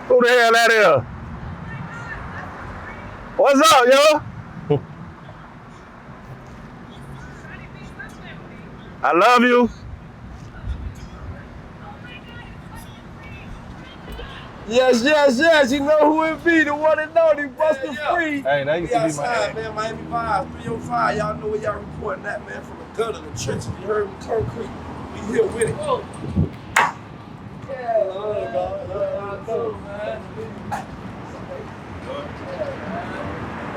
Who the hell that is? What's up, yo? I love you. Yes, yes, yes. You know who it be, the one and only Busta Free. Hey, that used to be my man. Miami Vibes, 305. Y'all know where y'all reporting that, man. From the gutter, the trenches. You heard me, concrete. We here with it. Oh. Yeah, love, man.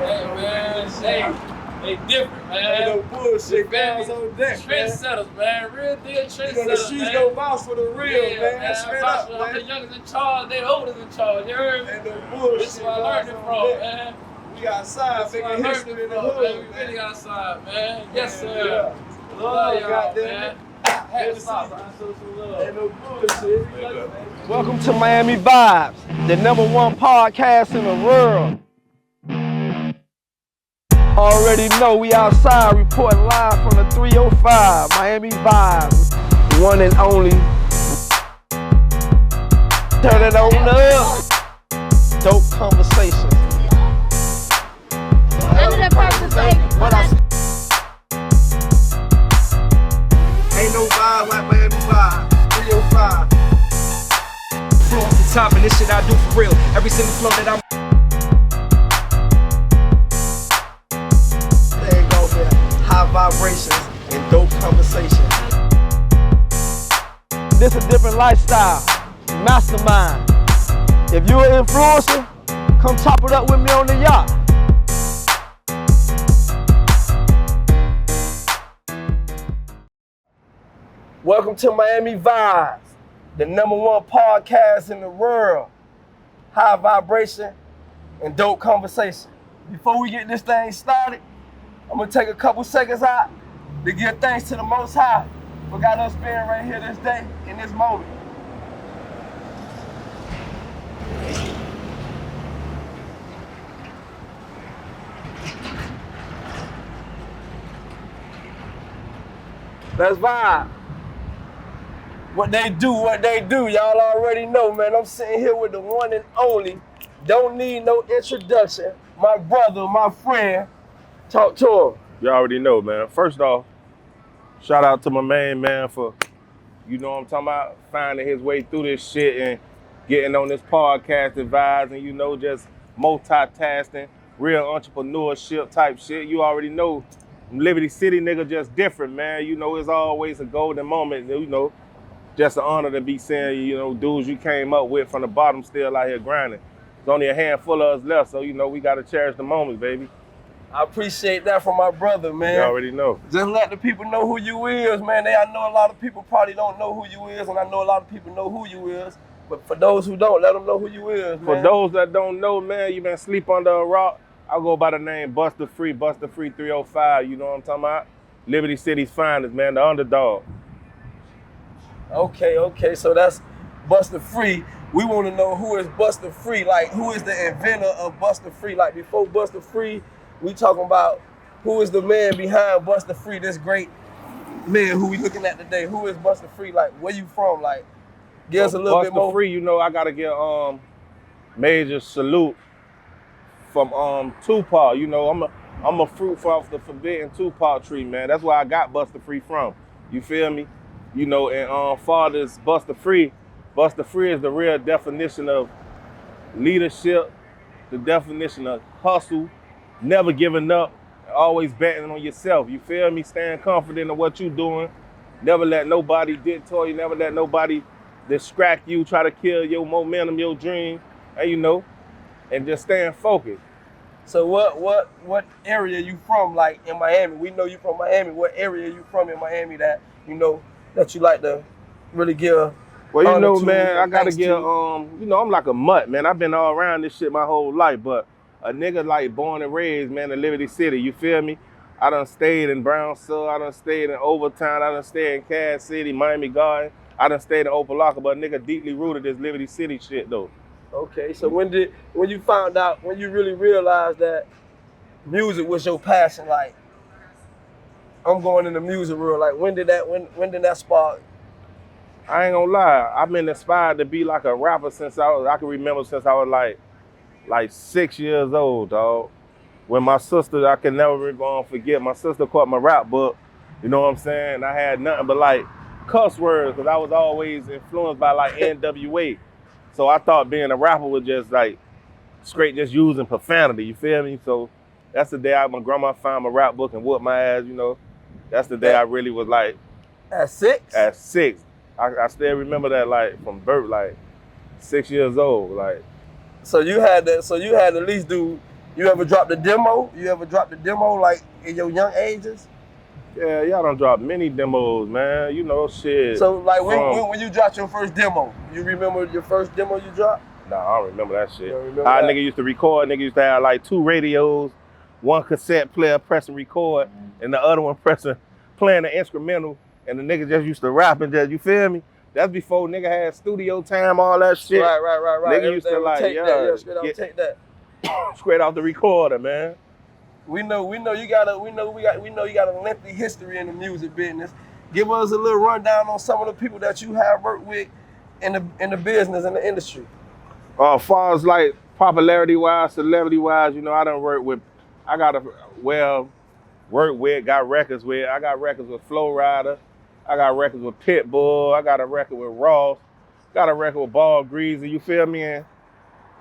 Hey, man, they different, man. Ain't no bullshit, guys on deck, Trendsetters, man. Real deal trendsetters, man. The streets don't vouch for the real, man. Straight up, man. I'm the youngest in charge, they oldest in charge, you heard me? Ain't no bullshit. This is where I learned it from, man. We outside, making history in the hood, man. We really outside, man. Yes, sir. Yeah. Love y'all, man. Happy to see you. Ain't no bullshit. Welcome to Miami Vibes, the #1 podcast in the world. Already know we outside, reporting live from the 305, Miami Vibes, one and only. Turn it on up. Dope conversations. Under the purpose, What I ain't no vibe like Miami Vibes, 305. Flow off the top and this shit I do for real. Every single flow that I'm high vibrations and dope conversation. This a different lifestyle, mastermind. If you're an influencer, come top it up with me on the yacht. Welcome to Miami Vibes, the #1 podcast in the world. High vibration and dope conversation. Before we get this thing started, I'm gonna take a couple seconds out to give thanks to the Most High for got us being right here this day, in this moment. Let's vibe. What they do, y'all already know, man. I'm sitting here with the one and only, don't need no introduction, my brother, my friend. Talk to him. You already know, man. First off, shout out to my main man for, you know what I'm talking about, finding his way through this shit and getting on this podcast vibes and, you know, just multitasking, real entrepreneurship type shit. You already know, Liberty City nigga just different, man. You know, it's always a golden moment, you know. Just an honor to be seeing, you know, dudes you came up with from the bottom still out here grinding. There's only a handful of us left, so, you know, we got to cherish the moments, baby. I appreciate that from my brother, man. You already know. Just let the people know who you is, man. I know a lot of people probably don't know who you is, and I know a lot of people know who you is. But for those who don't, let them know who you is, man. For those that don't know, man, you been sleep under a rock. I go by the name Busta Free 305. You know what I'm talking about? Liberty City's finest, man, the underdog. Okay, so that's Busta Free. We want to know who is Busta Free, like who is the inventor of Busta Free. Like before Busta Free, we talking about who is the man behind Busta Free, this great man who we looking at today. Who is Busta Free? Like, where you from? Like, give us a little bit more. Busta Free, you know, I gotta give major salute from Tupac. You know, I'm a fruit off the forbidden Tupac tree, man. That's where I got Busta Free from. You feel me? You know, and father's Busta Free is the real definition of leadership, the definition of hustle, never giving up, always betting on yourself. You feel me? Staying confident in what you're doing. Never let nobody dictate you. Never let nobody distract you, try to kill your momentum, your dream, and you know, and just staying focused. So what area you from, like in Miami? We know you from Miami. What area you from in Miami that, you know, that you like to really give? Well, you know, man, I gotta give, you know, I'm like a mutt, man. I've been all around this shit my whole life, but a nigga like born and raised, man, in Liberty City, you feel me? I done stayed in Brownsville, I done stayed in Overtown, I done stayed in Cass City, Miami Garden, I done stayed in Opelika, but a nigga deeply rooted this Liberty City shit, though. Okay, so when you found out, when you really realized that music was your passion, like, I'm going in the music world, like, when did that spark I ain't gonna lie, I've been inspired to be like a rapper since I can remember since I was like 6 years old, dog. When my sister, I can never forget, my sister caught my rap book, you know what I'm saying? I had nothing but like cuss words, because I was always influenced by like NWA. So I thought being a rapper was just like straight just using profanity, you feel me? So that's the day my grandma found my rap book and whooped my ass, you know. That's the day I really was like, At 6? at 6. I still remember that like from birth, like 6 years old, like. So you had to at least do. You ever dropped a demo? You ever dropped a demo like in your young ages? Yeah, y'all done dropped many demos, man. You know, shit. So like when you dropped your first demo, you remember your first demo you dropped? Nah, I don't remember that shit. You don't remember How that? nigga used to record, nigga used to have like 2 radios, 1 cassette player pressing record, and the other one playing the instrumental, and the nigga just used to rap and just, you feel me? That's before nigga had studio time, all that shit. Right. Nigga used to like, take yeah, take that. straight off the recorder, man. We know you got a lengthy history in the music business. Give us a little rundown on some of the people that you have worked with in the business, in the industry. As far as like popularity wise, celebrity wise, you know, I done work with, I got records with, I got records with Flow Rider, I got records with Pitbull, I got a record with Ross, got a record with Ball Greasy, you feel me? And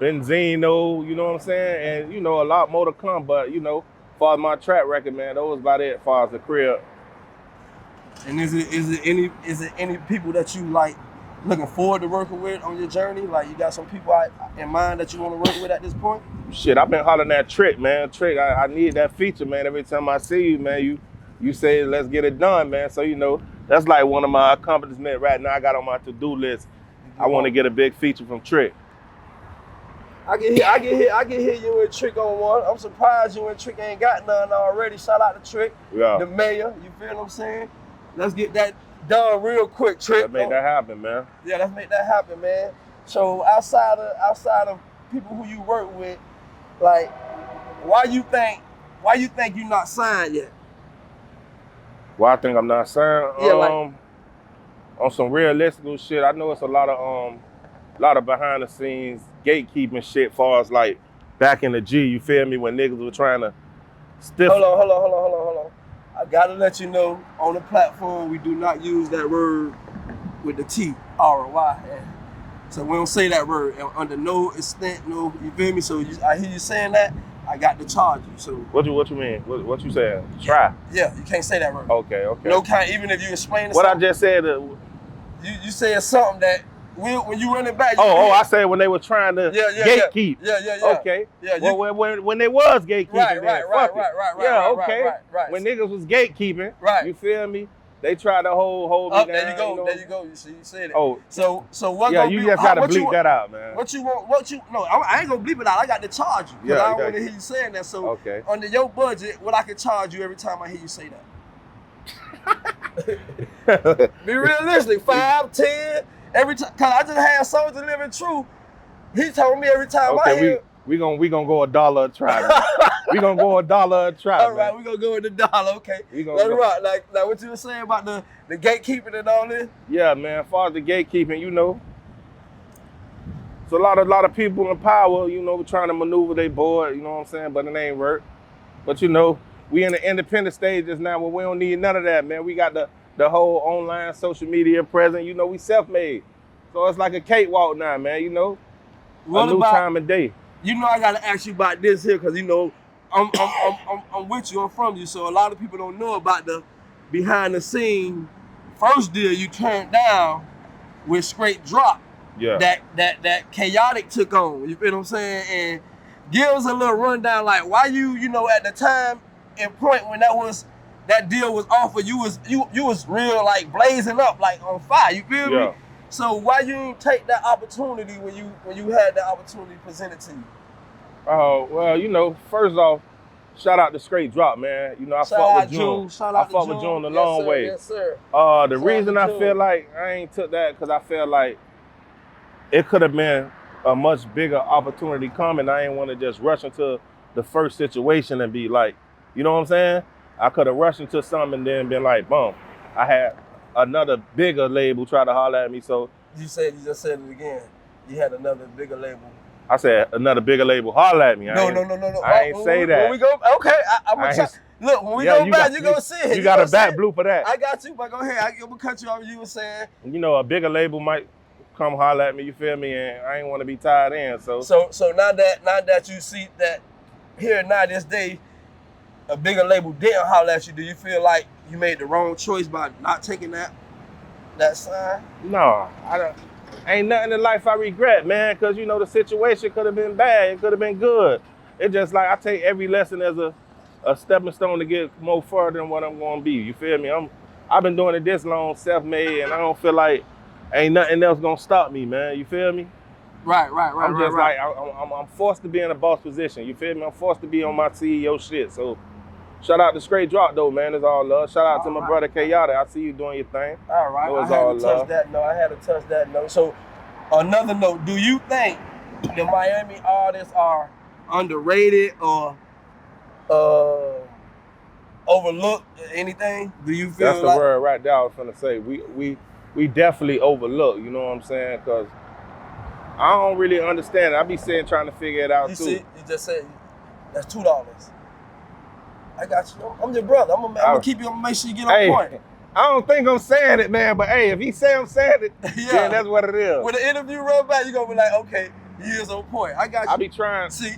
Benzino, you know what I'm saying? And you know, a lot more to come, but you know, as far as my track record, man, that was about it as far as the crib. And is it any people that you like looking forward to working with on your journey? Like you got some people in mind that you want to work with at this point? Shit, I've been hollering at Trick, man. Trick, I need that feature, man. Every time I see you, man, you say let's get it done, man. So you know, that's like one of my accomplishments right now. I got on my to-do list. I want to get a big feature from Trick. I can hear you and Trick on one. I'm surprised you and Trick ain't got none already. Shout out to Trick, the mayor. You feel what I'm saying? Let's get that done real quick, Trick. Let's make that happen, man. Yeah, let's make that happen, man. So outside of people who you work with, like, why you think you're not signed yet? Well, I think I'm not signed. Yeah, on some realistic shit, I know it's a lot of behind the scenes gatekeeping shit, far as like back in the G. You feel me? When niggas were trying to stiff. Hold on. I gotta let you know, on the platform we do not use that word with the T, R-O-Y. So we don't say that word under no extent, no. You feel me? So I hear you saying that. I got to charge you. So what you mean? What you saying? Try. Yeah, you can't say that word. Okay. No kind. Even if you explain what something, I just said. You said something that when you run it back. I said when they were trying to gatekeep. Yeah. Okay. Yeah. Well, when they was gatekeeping. Right. When niggas was gatekeeping. Right. You feel me? They tried to hold me down. There you go. You know? There you go. You see, you said it. Oh. So what? Yeah, you just gotta bleep that out, man. What you want? No, I ain't gonna bleep it out. I got to charge you because I don't want to hear you saying that. So under your budget, what I can charge you every time I hear you say that? Be realistic. 5, 10 every time. Cause I just had Soldier Living True. He told me every time I hear. We gonna go $1 a try. We gonna go $1 a try. All right, we gonna go with the $1. Okay, let's rock. Like what you were saying about the gatekeeping and all this. Yeah, man. As far as the gatekeeping, you know, it's a lot of people in power, you know, trying to maneuver their board. You know what I'm saying? But it ain't work. But you know, we in the independent stages now where we don't need none of that, man. We got the whole online social media present. You know, we self-made, so it's like a cakewalk now, man. You know, a new time of day. You know, I gotta ask you about this here, cause you know, I'm with you, I'm from you, so a lot of people don't know about the behind the scene first deal you turned down with Straight Drop. Yeah. That Chaotic took on. You feel what I'm saying? And give us a little rundown, like why you know at the time and point when that deal was offered, you was real like blazing up, like on fire. You feel me? So why you didn't take that opportunity when you had that opportunity presented to you? Oh, well, you know, first off, shout out to Straight Drop, man. You know, I fuck with June. I fuck with June a long way. Yes, sir. The reason I feel like I ain't took that, because I feel like it could have been a much bigger opportunity coming. I ain't want to just rush into the first situation and be like, you know what I'm saying? I could have rushed into something and then been like, boom. I had another bigger label try to holler at me. So You just said it again. You had another bigger label. I said another bigger label holler at me. No. I ain't say that. When we go, okay, I'm gonna check. Look, when we go back, you gonna see it. You got a back blue for that. I got you, but go ahead. I'm gonna cut you off. You were saying. You know, a bigger label might come holler at me. You feel me? And I ain't want to be tied in. So now that you see that here now this day, a bigger label didn't holler at you. Do you feel like you made the wrong choice by not taking that sign? No, I don't. Ain't nothing in life I regret, man, because, you know, the situation could have been bad. It could have been good. It's just like I take every lesson as a stepping stone to get more further than what I'm going to be. You feel me? I've been doing it this long, self-made, and I don't feel like ain't nothing else going to stop me, man. You feel me? Right. I'm just like, I'm forced to be in a boss position. You feel me? I'm forced to be on my CEO shit. So shout out to Straight Drop, though, man. It's all love. Shout out to my brother K-Yada. I see you doing your thing. All right. I had to touch that note. So, another note. Do you think the Miami artists are underrated or overlooked? Anything? Do you feel that's the word right there I was gonna say. We definitely overlook. You know what I'm saying? Because I don't really understand it. I be sitting trying to figure it out too. See, you just said that's $2. I got you. I'm your brother. I'm gonna keep you. I'm gonna make sure you get on point. I don't think I'm saying it, man. But hey, if he say I'm saying it, yeah, that's what it is. When the interview run back, you gonna be like, okay, he is on point. I got you. I be trying. See.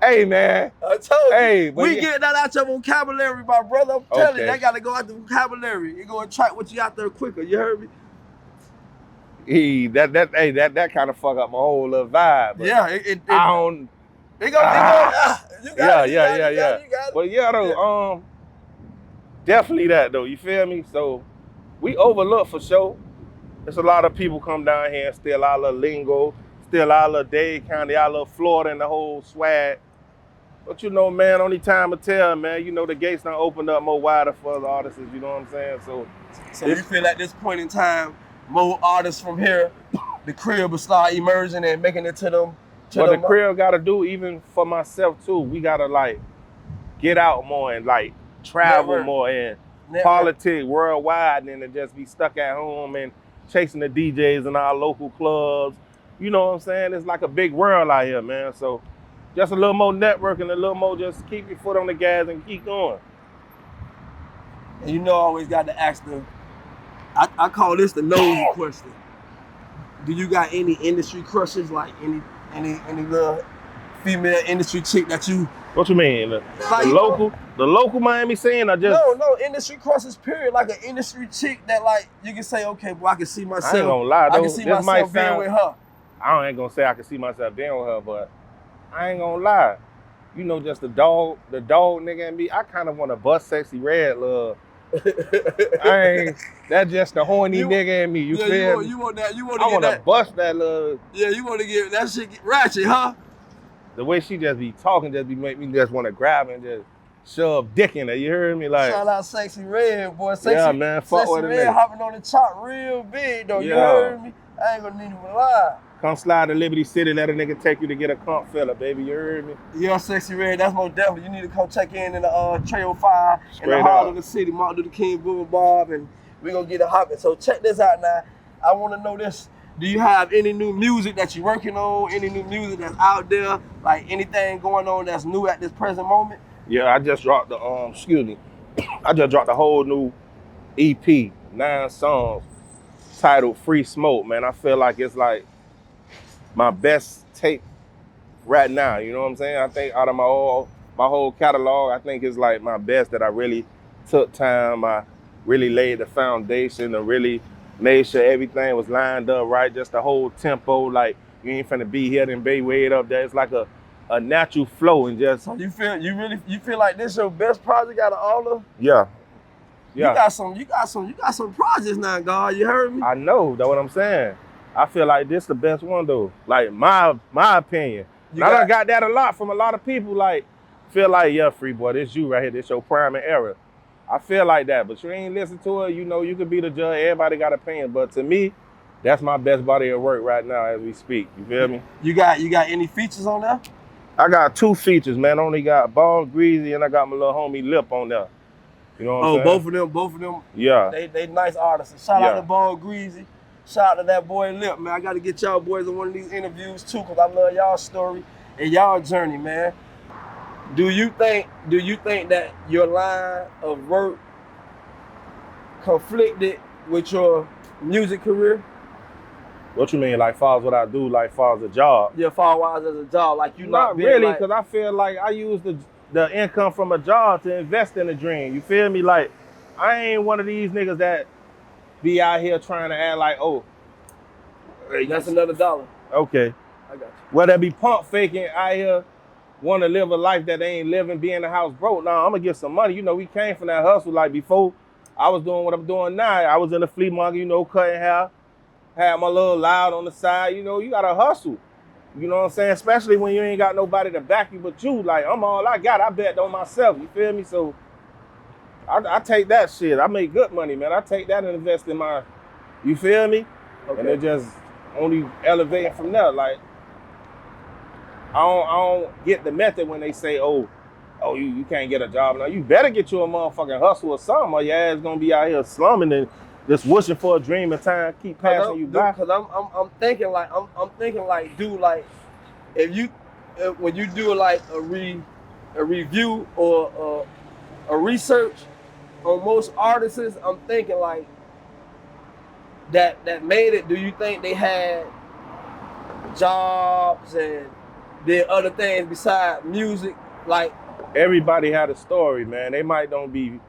Hey, man. I told you. Hey, we get that out your vocabulary, my brother. I'm telling you, that gotta go out the vocabulary. It gonna attract what you out there quicker. You heard me? That kind of fuck up my whole little vibe. But yeah, I don't. You got it. Yeah. But yeah, though, definitely that though. You feel me? So we overlook for sure. There's a lot of people come down here and steal our little lingo, steal our little Dade County, our little Florida, and the whole swag. But you know, man, only time will tell, man. You know, the gates done opened up more wider for other artists. You know what I'm saying? So you feel at this point in time, more artists from here, the crib will start emerging and making it to them. What the crib got to do, even for myself too, we got to like get out more and like travel more and politic worldwide than to just be stuck at home and chasing the DJs in our local clubs. You know what I'm saying? It's like a big world out here, man. So just a little more networking, a little more just keep your foot on the gas and keep going. And you know, I always got to ask them, I call this the nosy question. Do you got any industry crushes, like any little female industry chick that you? What you mean? The local Miami scene, or just? No, industry crushes, period. Like an industry chick that like you can say, okay, boy, I can see myself. I ain't gonna lie, though. I can see myself being with her. I ain't gonna say I can see myself being with her, but I ain't gonna lie. You know, just the dog nigga in me, I kind of want to bust Sexy Red love. That's just the horny nigga in me. You feel me? You want that? I want to bust that love. Yeah, you want to get that shit ratchet, huh? The way she just be talking, just be make me just want to grab her and just shove dick in her. You heard me? Like, shout out Sexy Red, boy. Yeah, man. Fuck with Sexy Red hopping on the chop real big though. You heard me? I ain't gonna need you to lie. Come slide to Liberty City, let a nigga take you to get a comp fella, baby. You heard me? Yeah, Sexy Red, that's most definitely. You need to come check in the Trail 5 in the heart of the city, Martin Luther King Boulevard, and we're gonna get it hopping. So check this out now. I wanna know this. Do you have any new music that you're working on? Any new music that's out there? Like anything going on that's new at this present moment? Yeah, I just dropped I just dropped a whole new EP, 9 songs, titled Free Smoke, man. I feel like it's like my best tape right now, you know what I'm saying? I think out of my whole catalog, I think it's like my best that I really took time. I really laid the foundation and really made sure everything was lined up right, just the whole tempo, like you ain't finna be here and be way up there. It's like a natural flow and just. So you feel like this your best project out of all of? Yeah. You got some projects now, God. You heard me? I know, that's what I'm saying. I feel like this the best one though. Like my opinion. I got that a lot from a lot of people. Like feel like, yeah, Free Boy, this you right here. This your prime era. I feel like that, but you ain't listen to it. You know, you could be the judge. Everybody got opinion, but to me, that's my best body of work right now as we speak. You feel me? You got any features on there? I got 2 features, man. I only got Ball Greasy and I got my little homie Lip on there. You know what I'm Oh, saying? both of them. Yeah. They nice artists. Shout out Yeah. to Bone Greasy. Shout out to that boy Lip, man. I got to get y'all boys on one of these interviews too, cause I love y'all story and y'all journey, man. Do you think that your line of work conflicted with your music career? What you mean, like far as what I do, like far as a job? Your far-wise as a job, like you Not being really, like, because I feel like I use the income from a job to invest in a dream. You feel me? Like, I ain't one of these niggas that be out here trying to act like, oh, that's another dollar. okay. I got you. Whether it be pump faking out here, want to live a life that they ain't living, be in the house broke. Nah, I'm gonna get some money. You know, we came from that hustle. Like before I was doing what I'm doing now, I was in the flea market, you know, cutting hair, had my little loud on the side. You know, you gotta hustle. You know what I'm saying? Especially when you ain't got nobody to back you but you. Like, I'm all I got. I bet on myself. You feel me? So I take that shit. I make good money, man. I take that and invest in my, you feel me? Okay. And it just only elevating from there. Like, I don't get the method when they say, oh, you can't get a job now. You better get you a motherfucking hustle or something, or your ass gonna be out here slumming and just wishing for a dream and time keep passing you by. Cause I'm thinking like dude, like if when you do like a review or a research on most artists, I'm thinking like that made it. Do you think they had jobs and did other things besides music? Like, Everybody had a story, man. They might don't be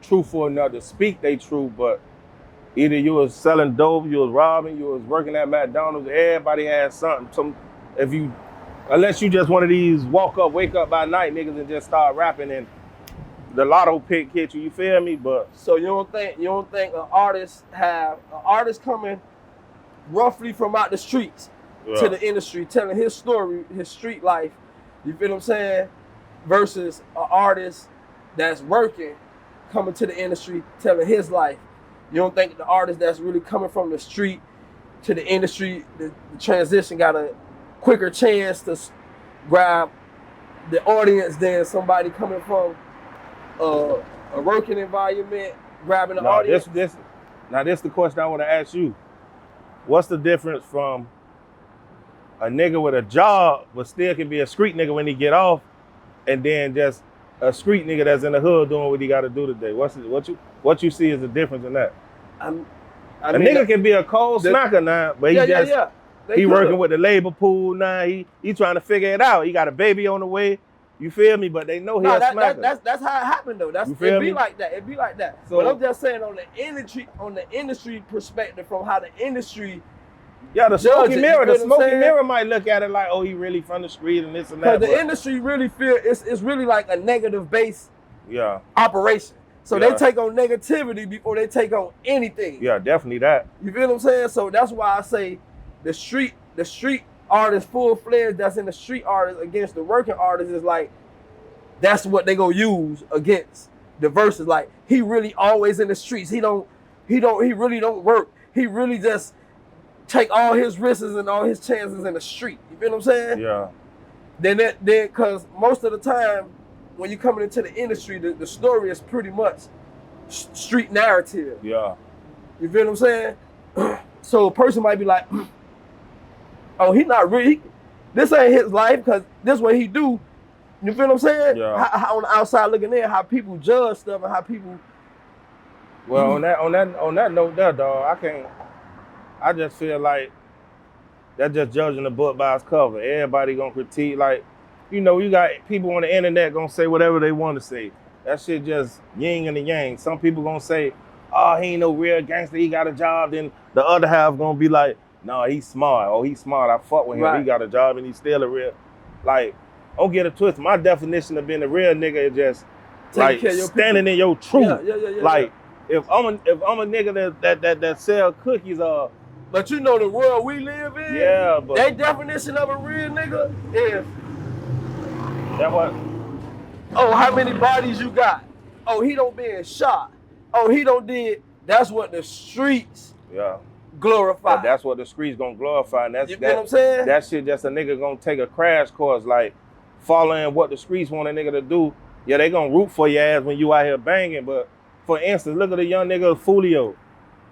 truthful enough to speak they truth, but either you was selling dope, you was robbing, you was working at McDonald's. Everybody had something. Unless you just one of these wake up by night niggas and just start rapping and the lotto pick hit you. You feel me? But so you don't think an artist coming roughly from out the streets to the industry, telling his story, his street life, you feel what I'm saying, versus an artist that's working, coming to the industry, telling his life. You don't think the artist that's really coming from the street to the industry, the transition got a quicker chance to grab the audience than somebody coming from a working environment, grabbing the audience? This is the question I want to ask you. What's the difference from a nigga with a job but still can be a street nigga when he get off, and then just a street nigga that's in the hood doing what he got to do today? What you see as the difference in that? A nigga can be a cold smacker now, but he working with the labor pool now. He trying to figure it out. He got a baby on the way. You feel me? But they know he's a smacker. That's how it happened though. It be like that. So, but I'm just saying on the industry perspective, from how the industry. Yeah, the smoky mirror might look at it like, oh, he really from the street and this and that. Because the industry really feel it's really like a negative based operation. So they take on negativity before they take on anything. Yeah, definitely that. You feel what I'm saying? So that's why I say the street artist full-fledged that's in the street artist against the working artist is like, that's what they gonna use against the verses. Like, he really always in the streets. He really don't work. He really just take all his risks and all his chances in the street. You feel what I'm saying? Yeah. Then because most of the time when you're coming into the industry, the story is pretty much street narrative. Yeah. You feel what I'm saying? So a person might be like, oh, he not really, this ain't his life because this is what he do. You feel what I'm saying? Yeah. How on the outside looking in, how people judge stuff and how people. Well, on that note there, dog, I just feel like that's just judging the book by its cover. Everybody gonna critique, like, you know, you got people on the internet gonna say whatever they want to say. That shit just yin and the yang. Some people gonna say, oh, he ain't no real gangster, he got a job. Then the other half gonna be like, no, he's smart. Oh, he's smart. I fuck with him. Right. He got a job and he's still a real. Like, don't get it twisted. My definition of being a real nigga is just like standing in your truth. Yeah. Like, if I'm a nigga that sell cookies, but you know the world we live in. Yeah, but their definition of a real nigga is that what? Oh, how many bodies you got? Oh, he don't been shot. Oh, he don't did. That's what the streets glorify. But that's what the streets gonna glorify. And that's you know what I'm saying? That shit just a nigga gonna take a crash course, like following what the streets want a nigga to do. Yeah, they gonna root for your ass when you out here banging, but for instance, look at the young nigga Fulio,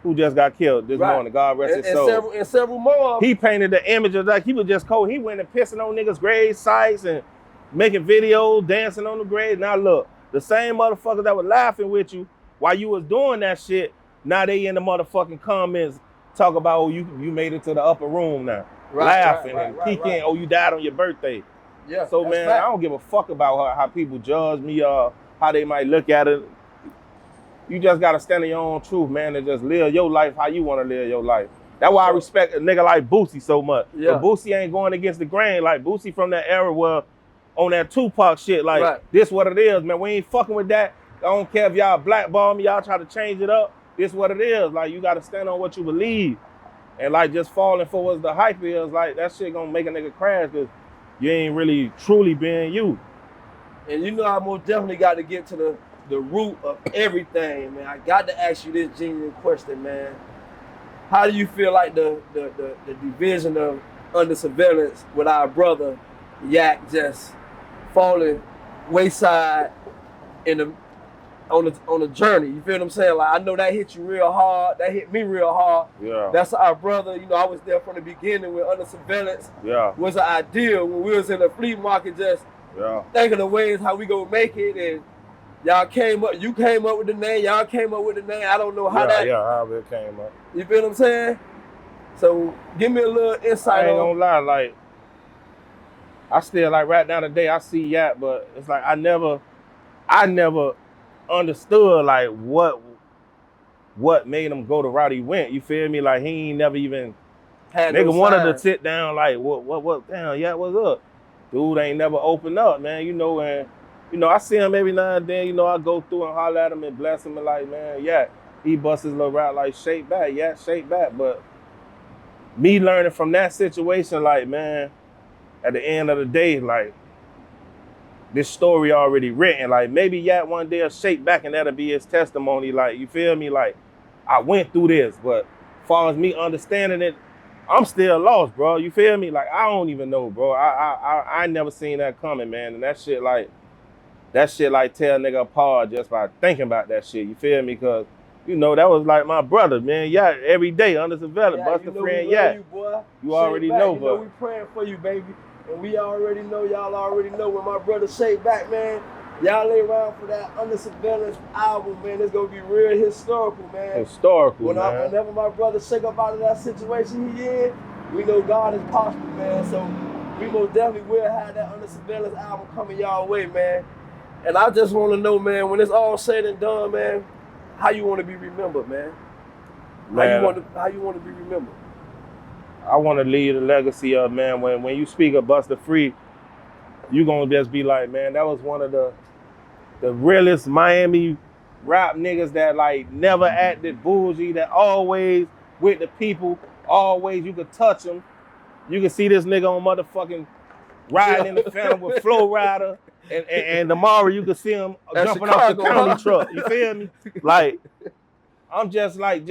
who just got killed this morning. God rest his soul. And several more. He painted the image of like he was just cold. He went and pissing on niggas' grave sites and making videos, dancing on the grave. Now look, the same motherfuckers that were laughing with you while you was doing that shit, now they in the motherfucking comments talk about, oh, you made it to the upper room now. Laughing and peeking, oh, you died on your birthday. Yeah. So man, I don't give a fuck about how people judge me or how they might look at it. You just gotta stand in your own truth, man, and just live your life how you wanna live your life. That's why I respect a nigga like Busta so much. Yeah. But Busta ain't going against the grain. Like Busta from that era where on that Tupac shit, like this what it is, man. We ain't fucking with that. I don't care if y'all blackball me, y'all try to change it up. This what it is. Like you gotta stand on what you believe. And like just falling for what the hype is, like that shit gonna make a nigga crash because you ain't really truly being you. And you know I most definitely got to get to the root of everything, man. I got to ask you this genuine question, man. How do you feel like the division of under surveillance with our brother Yak just falling wayside on the journey? You feel what I'm saying? Like I know that hit you real hard. That hit me real hard. Yeah. That's our brother. You know, I was there from the beginning with under surveillance. Yeah. Was an ideal when we was in the flea market just thinking of ways how we gonna make it, and you came up with the name, y'all came up with the name. I don't know how how it came up. You feel what I'm saying? So give me a little insight. I ain't gonna lie, like I still like right now today I see Yak, but it's like I never understood like what made him go the route he went. You feel me? Like he ain't never even had nigga no wanted sign. to sit down like what damn Yak, what's up? Dude ain't never opened up, man, you know, and you know, I see him every now and then, you know, I go through and holler at him and bless him and like, man, Yak, he busts his little route like shake back, Yak, shake back. But me learning from that situation, like, man, at the end of the day, like, this story already written. Like, maybe Yak one day will shake back and that'll be his testimony. Like, you feel me? Like, I went through this, but as far as me understanding it, I'm still lost, bro. You feel me? Like, I don't even know, bro. I never seen that coming, man. And that shit like tear a nigga apart just by thinking about that shit. You feel me? Because, you know, that was like my brother, man. Yak, every day under surveillance, Busta friend, Yak. You already know, but bro. We praying for you, baby. And we already know, y'all already know when my brother shake back, man. Y'all lay around for that Under Surveillance album, man. It's gonna be real historical, man. Historical, man. Whenever my brother shake up out of that situation he in, we know God is possible, man. So we most definitely will have that Under Surveillance album coming y'all way, man. And I just want to know, man, when it's all said and done, man, how you want to be remembered, man? How you want to be remembered? I want to leave a legacy of, man, when you speak of Busta Free, you gonna just be like, man, that was one of the realest Miami rap niggas that like never acted bougie, that always with the people, always you could touch him. You can see this nigga on motherfucking riding in the Phantom with Flow Rider, and tomorrow you can see him jumping off the county truck. You feel me? Like, I'm just like,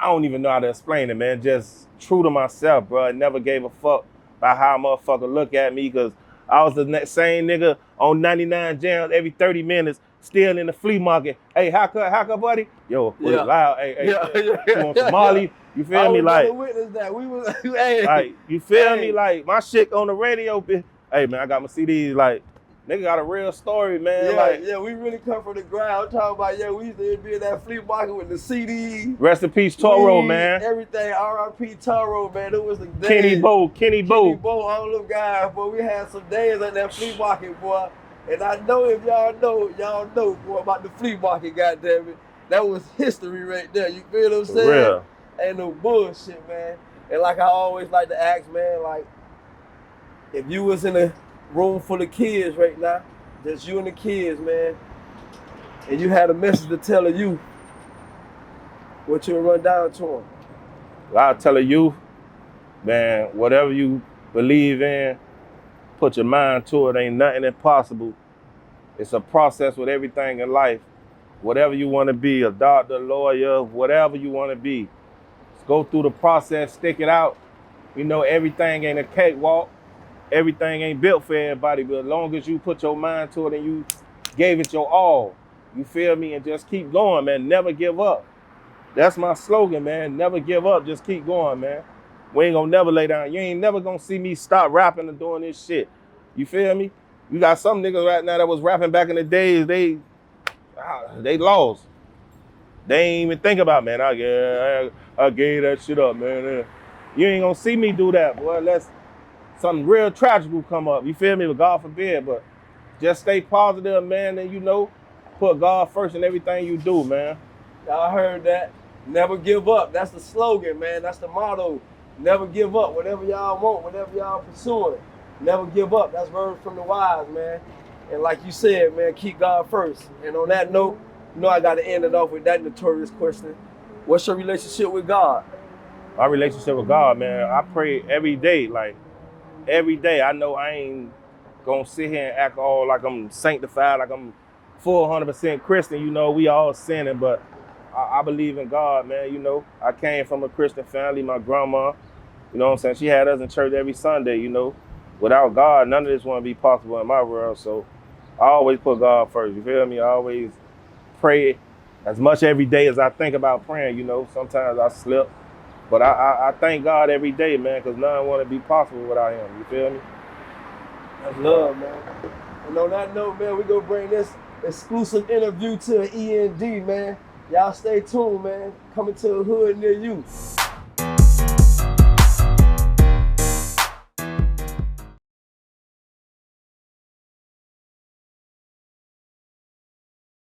I don't even know how to explain it, man. Just true to myself, bro. I never gave a fuck about how a motherfucker look at me, because I was the same nigga on 99 jams every 30 minutes, still in the flea market. Hey, how cut, buddy? Yo, put it loud. Hey, you want some Molly? You feel me? Like, witness that. We was like, you feel me? Like, my shit on the radio. Hey, man, I got my CDs. Like, nigga got a real story, man. We really come from the ground. I'm talking about, we used to be in that flea market with the CDs. Rest in peace, Toro, man. Everything, R.I.P. Toro, man. It was the days. Kenny Bo, all them guys, boy. We had some days at that flea market, boy. And I know if y'all know, boy, about the flea market, goddammit. That was history right there. You feel what I'm saying? Real. Ain't no bullshit, man. And like I always like to ask, man, like, if you was in a room full of kids right now, just you and the kids, man, and you had a message to tell a youth, what you would run down to them? I'll tell a youth, man, whatever you believe in, put your mind to it. Ain't nothing impossible. It's a process with everything in life. Whatever you want to be, a doctor, lawyer, whatever you want to be, just go through the process, stick it out. You know, everything ain't a cakewalk. Everything ain't built for everybody, but as long as you put your mind to it and you gave it your all, You feel me? And just keep going, man. Never give up. That's my slogan, man. Never give up. Just keep going, man. We ain't gonna never lay down. You ain't never gonna see me stop rapping and doing this shit. You feel me? You got some niggas right now that was rapping back in the days, they lost. They ain't even think about, man, I gave that shit up, man. You ain't gonna see me do that, boy, unless something real tragic will come up. You feel me? But God forbid, but just stay positive, man, and you know, put God first in everything you do, man. Y'all heard that. Never give up. That's the slogan, man. That's the motto. Never give up. Whatever y'all want, whatever y'all pursuing, never give up. That's word from the wise, man. And like you said, man, keep God first. And on that note, you know I got to end it off with that notorious question. What's your relationship with God? My relationship with God, man, I pray every day, like every day. I know I ain't gonna sit here and act all like I'm sanctified, like I'm full 100% Christian. You know, we all sinning, but I believe in God, man. You know, I came from a Christian family. My grandma, you know what I'm saying, she had us in church every Sunday, you know. Without God, none of this wouldn't be possible in my world. So I always put God first, you feel me? I always pray as much every day as I think about praying, you know. Sometimes I slip, but I thank God every day, man, because none want to be possible without him, you feel me? That's love, man. And on that note, man, we gonna bring this exclusive interview to an END, man. Y'all stay tuned, man. Coming to a hood near you.